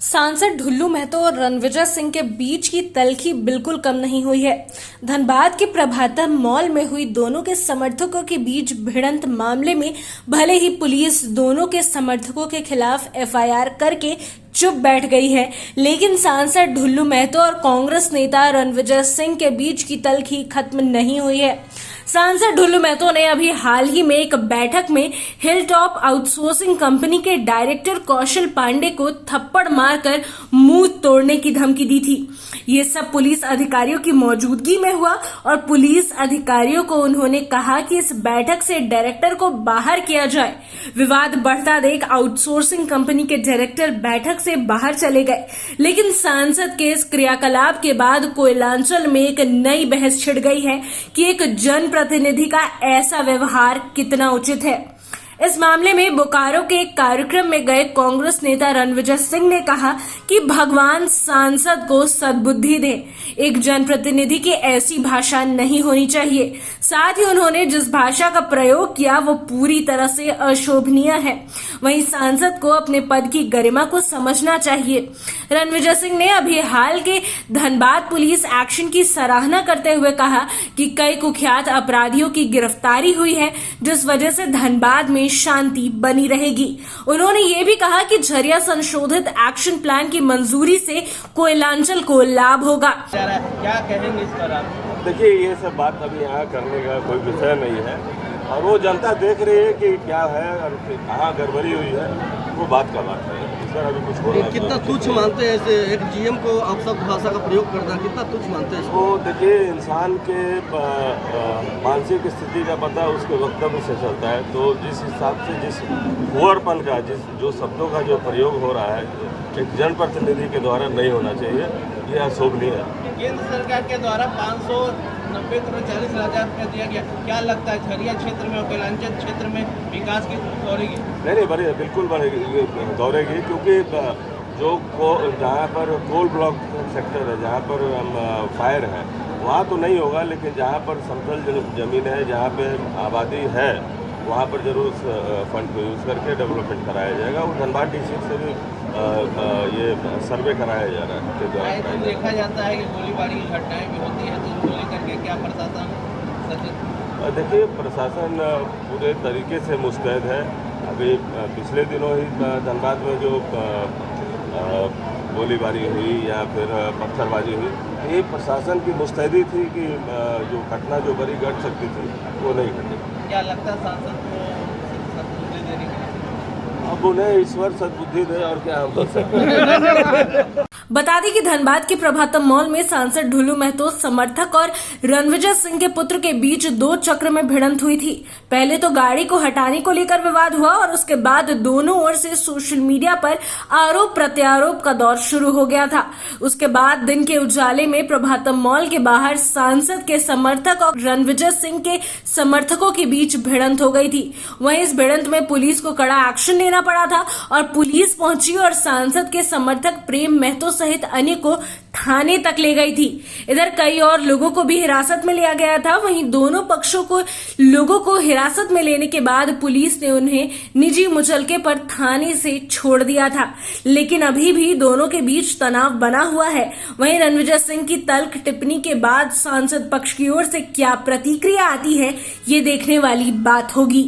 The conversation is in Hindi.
सांसद ढुल्लू महतो और रणविजय सिंह के बीच की तल्खी बिल्कुल कम नहीं हुई है। धनबाद के प्रभातम मॉल में हुई दोनों के समर्थकों के बीच भिड़ंत मामले में भले ही पुलिस दोनों के समर्थकों के खिलाफ एफआईआर करके चुप बैठ गई है, लेकिन सांसद ढुल्लू महतो और कांग्रेस नेता रणविजय सिंह के बीच की तल्खी खत्म नहीं हुई है। सांसद ढुल्लू महतो ने अभी हाल ही में एक बैठक में हिलटॉप आउटसोर्सिंग कंपनी के डायरेक्टर कौशल पांडे को थप्पड़ मारकर मुंह तोड़ने की धमकी दी थी। ये सब पुलिस अधिकारियों की मौजूदगी में हुआ और पुलिस अधिकारियों को उन्होंने कहा कि इस बैठक से डायरेक्टर को बाहर किया जाए। विवाद बढ़ता देख आउटसोर्सिंग कंपनी के डायरेक्टर बैठक से बाहर चले गए, लेकिन सांसद के इस क्रियाकलाप के बाद कोयलांचल में एक नई बहस छिड़ गई है कि एक जनप्रतिनिधि का ऐसा व्यवहार कितना उचित है। इस मामले में बोकारो के एक कार्यक्रम में गए कांग्रेस नेता रणविजय सिंह ने कहा कि भगवान सांसद को सद्बुद्धि दे, एक जनप्रतिनिधि की ऐसी भाषा नहीं होनी चाहिए। साथ ही उन्होंने जिस भाषा का प्रयोग किया वो पूरी तरह से अशोभनीय है। वहीं सांसद को अपने पद की गरिमा को समझना चाहिए। रणविजय सिंह ने अभी हाल के धनबाद पुलिस एक्शन की सराहना करते हुए कहा कि कई कुख्यात अपराधियों की गिरफ्तारी हुई है, जिस वजह से धनबाद में शांति बनी रहेगी। उन्होंने ये भी कहा कि झरिया संशोधित एक्शन प्लान की मंजूरी से कोयलांचल को लाभ होगा। क्या कहेंगे इस पर आप? देखिए, ये सब बात अभी यहाँ करने का कोई विषय नहीं है और वो जनता देख रही है कि क्या है और कहाँ गड़बड़ी हुई है, वो बात का बात है। इस पर अभी कुछ हो रहा है। कितना तुच्छ मानते हैं ऐसे एक जीएम को आप सब भाषा का प्रयोग करना, कितना तुच्छ मानते हैं? वो देखिए, इंसान के मानसिक स्थिति का पता उसके वक्तव्य से चलता है। तो जिस हिसाब से जिस हुआरपन का जो शब्दों का जो प्रयोग हो रहा है एक जनप्रतिनिधि के द्वारा नहीं होना चाहिए, ये अशोभनीय है। केंद्र सरकार के द्वारा 590 करोड़ 40 लाख रुपया दिया गया, क्या लगता है झरिया क्षेत्र में और कोयलांचल क्षेत्र में विकास की दौड़ेगी? नहीं, बिल्कुल दौड़ेगी, क्योंकि जो जहाँ पर कोल ब्लॉक सेक्टर है, जहाँ पर फायर है, वहाँ तो नहीं होगा, लेकिन जहाँ पर समतल जमीन है, जहाँ पे आबादी है, वहाँ पर जरूर फंड को यूज़ करके डेवलपमेंट कराया जाएगा। और धनबाद डिस्ट्रिक्ट से भी ये सर्वे कराया जा रहा है। तो देखा जाता है कि गोलीबारी की घटनाएं भी होती हैं, तो उसको लेकर के क्या प्रशासन? देखिए, प्रशासन पूरे तरीके से मुस्तैद है। अभी पिछले दिनों ही धनबाद में जो गोलीबारी हुई या फिर पत्थरबाजी हुई, ये प्रशासन की मुस्तैदी थी कि जो घटना जो बड़ी घट सकती थी वो नहीं घटी। क्या लगता है सांसद को सद्बुद्धि देने की? अब उन्हें ईश्वर सद्बुद्धि दे और क्या हम कर सकते। बता दें कि धनबाद के प्रभातम मॉल में सांसद ढुल्लू महतो समर्थक और रणविजय सिंह के पुत्र के बीच दो चक्र में भिड़ंत हुई थी। पहले तो गाड़ी को हटाने को लेकर विवाद हुआ और उसके बाद दोनों ओर से सोशल मीडिया पर आरोप प्रत्यारोप का दौर शुरू हो गया था। उसके बाद दिन के उजाले में प्रभातम मॉल के बाहर सांसद के समर्थक और रणविजय सिंह के समर्थकों के बीच भिड़ंत हो गई थी। वहीं इस भिड़ंत में पुलिस को कड़ा एक्शन लेना पड़ा था और पुलिस पहुंची और सांसद के समर्थक प्रेम महतो सहित अन्य को थाने तक ले गई थी। इधर कई और लोगों को भी हिरासत में लिया गया था। वहीं दोनों पक्षों को लोगों को हिरासत में लेने के बाद पुलिस ने उन्हें निजी मुचलके पर थाने से छोड़ दिया था, लेकिन अभी भी दोनों के बीच तनाव बना हुआ है। वहीं रणविजय सिंह की तल्ख टिप्पणी के बाद सांसद पक्ष की ओर से क्या प्रतिक्रिया आती है, ये देखने वाली बात होगी।